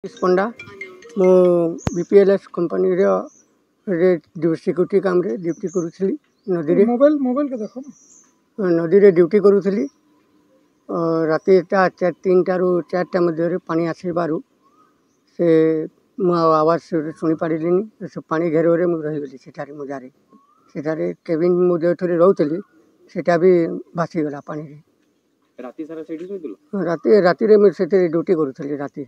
पंडा मो बीपीएलएस company security काम रे ड्यूटी करूथली नदी रे मोबाइल के देखो नदी रे ड्यूटी करूथली राति 3टा ରୁ 4टा मध्य पानी आसबारू से मु आवाज शुणी पारिलिनी से पानी घेर में रहीगली सेठारे मजारे सेठारे केबिन मु जो थोड़े रोली सेटा भी भासीगला पानी रे राति सारा सेठी सोइतलो राति रे मु सेते ड्यूटी करूथली राति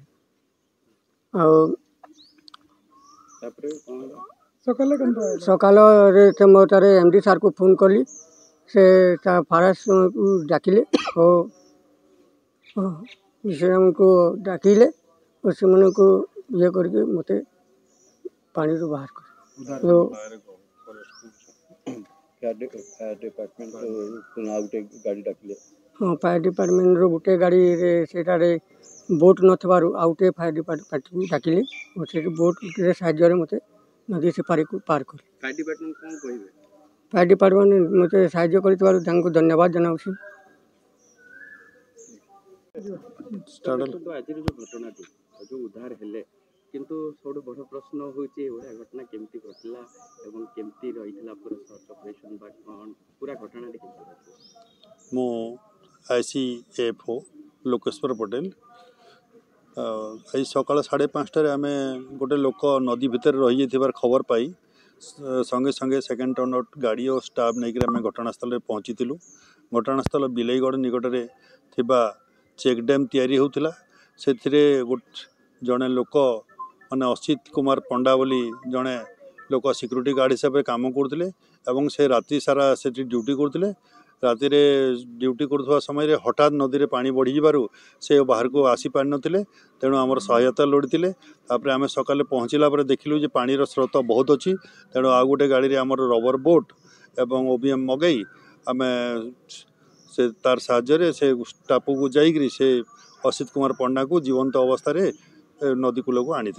सकाल मोटारे एमडी सार को फोन कली से फारेस्ट डाकिले को डाकिले और से मन को ये करके मते पानी रो बाहर कर तो हाँ फायर डिपार्टमेंट रो गोटे गाड़ी रे सेटारे बोट नथबारु आउटे फायर डिपार्टमेंट को डाकिले और से बोट रे साहाय्य रे मते नदी से पार कर फायर डिपार्टमेंट कोन कहिबे फायर डिपार्टमेंट मते साहाय्य करितबारु तांको धन्यवाद जनाउछि तो आज जो घटना जो उद्धार हेले किंतु सबुठ बड़ प्रश्न होची एवढा घटना केमती घटला एवं केमती रहितला पूरा सर्च ऑपरेशन बा कोन पूरा घटना देखि मो आईसीएफओ लोकेश्वर पटेल सकाल 5:30 आम गोटे लोक नदी भितर रही जाइबार खबर पाई संगे संगे सेकेंड टर्न आउट गाड़ी और स्टाफ नहीं आम घटनास्थल पहुँची घटनास्थल बिलईगढ़ निकटने थिबा चेक डैम तैयारी होउथिला से जड़े लोक माने असित कुमार पंडा बोली जड़े लोक सिक्यूरीटी गार्ड हिसाब से काम करते से राति सारा से ड्यूटी करते राति ड्यूटी करुवा समय हठात नदी में पानी बढ़ी जारू से बाहर को आसी पारि नथिले तेणु आमर सहायता लोड़ी आम सकाले पहुँचला देखिलु जे पानी स्रोत बहुत अच्छी तेणु आ गोटे गाड़ी आमर रबर बोट एवं ओबीएम मगई आम से तार साहाय्य से टापू को जाइकरी से असित कुमार पंडा को जीवंत अवस्था नदी कूल को आनी।